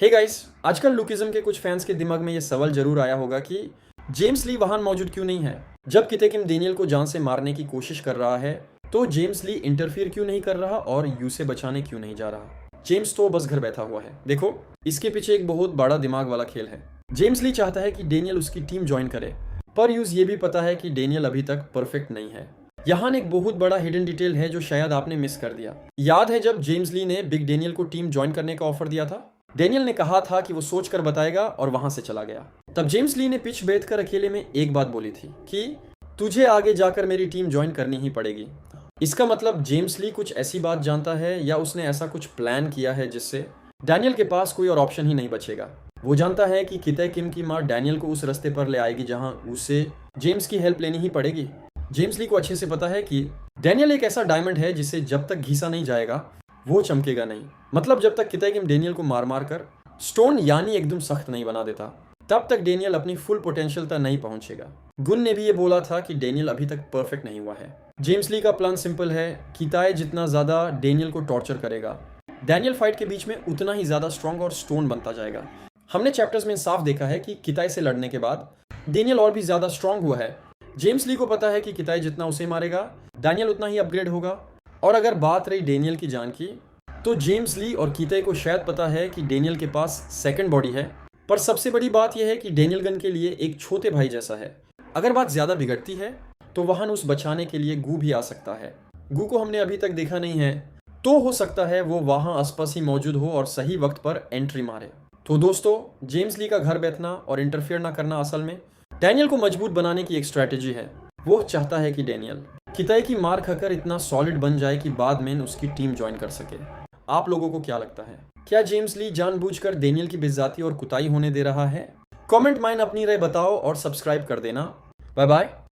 Hey guys, आजकल lookism के कुछ फैंस के दिमाग में ये सवाल जरूर आया होगा कि जेम्स ली वहां मौजूद क्यों नहीं है। जब किते किम डेनियल को जान से मारने की कोशिश कर रहा है तो जेम्स ली इंटरफियर क्यों नहीं कर रहा और यू से बचाने क्यों नहीं जा रहा। जेम्स तो बस घर बैठा हुआ है। देखो, इसके पीछे एक बहुत बड़ा दिमाग वाला खेल है। जेम्स ली चाहता है कि डेनियल उसकी टीम ज्वाइन करे, पर यूज ये भी पता है कि डेनियल अभी तक परफेक्ट नहीं है। यहाँ एक बहुत बड़ा हिडन डिटेल है जो शायद आपने मिस कर दिया। याद है जब जेम्स ली ने बिग डेनियल को टीम ज्वाइन करने का ऑफर दिया था? डेनियल ने कहा था कि वो सोच कर बताएगा और वहां से चला गया। तब जेम्स ली ने पिच बैठकर अकेले में एक बात बोली थी कि तुझे आगे जाकर मेरी टीम ज्वाइन करनी ही पड़ेगी। इसका मतलब जेम्स ली कुछ ऐसी बात जानता है या उसने ऐसा कुछ प्लान किया है जिससे डैनियल के पास कोई और ऑप्शन ही नहीं बचेगा। वो जानता है कि किते किम की माँ डैनियल को उस रास्ते पर ले आएगी जहां उसे जेम्स की हेल्प लेनी ही पड़ेगी। जेम्स ली को अच्छे से पता है कि डैनियल एक ऐसा डायमंड है जिसे जब तक घिसा नहीं जाएगा वो चमकेगा नहीं। मतलब जब तक किते किम डेनियल को मार मार कर स्टोन यानी एकदम सख्त नहीं बना देता, तब तक डेनियल अपनी फुल पोटेंशियल तक नहीं पहुंचेगा। गुन ने भी ये बोला था कि डेनियल अभी तक परफेक्ट नहीं हुआ है। जेम्स ली का प्लान सिंपल है। किताए जितना ज्यादा डेनियल को टॉर्चर करेगा, डैनियल फाइट के बीच में उतना ही ज्यादा स्ट्रॉन्ग और स्टोन बनता जाएगा। हमने चैप्टर्स में साफ देखा है कि किताए से लड़ने के बाद डेनियल और भी ज्यादा स्ट्रॉन्ग हुआ है। जेम्स ली को पता है कि किताए जितना उसे मारेगा डैनियल उतना ही अपग्रेड होगा। और अगर बात रही डेनियल की जान की, तो जेम्स ली और कीते को शायद पता है कि डेनियल के पास सेकंड बॉडी है, पर सबसे बड़ी बात यह है कि डेनियल गन के लिए एक छोटे भाई जैसा है। अगर बात ज्यादा बिगड़ती है तो वहां उस बचाने के लिए गू भी आ सकता है। गू को हमने अभी तक देखा नहीं है, तो हो सकता है वो वहां आसपास ही मौजूद हो और सही वक्त पर एंट्री मारे। तो दोस्तों, जेम्स ली का घर बैठना और इंटरफेयर ना करना असल में डैनियल को मजबूत बनाने की एक स्ट्रैटेजी है। वो चाहता है कि डैनियल किताए की मार खाकर इतना सॉलिड बन जाए कि बाद में उसकी टीम ज्वाइन कर सके। आप लोगों को क्या लगता है? क्या जेम्स ली जानबूझकर डेनियल की बेइज्जती और कुताई होने दे रहा है? कमेंट माइन अपनी राय बताओ और सब्सक्राइब कर देना। Bye bye.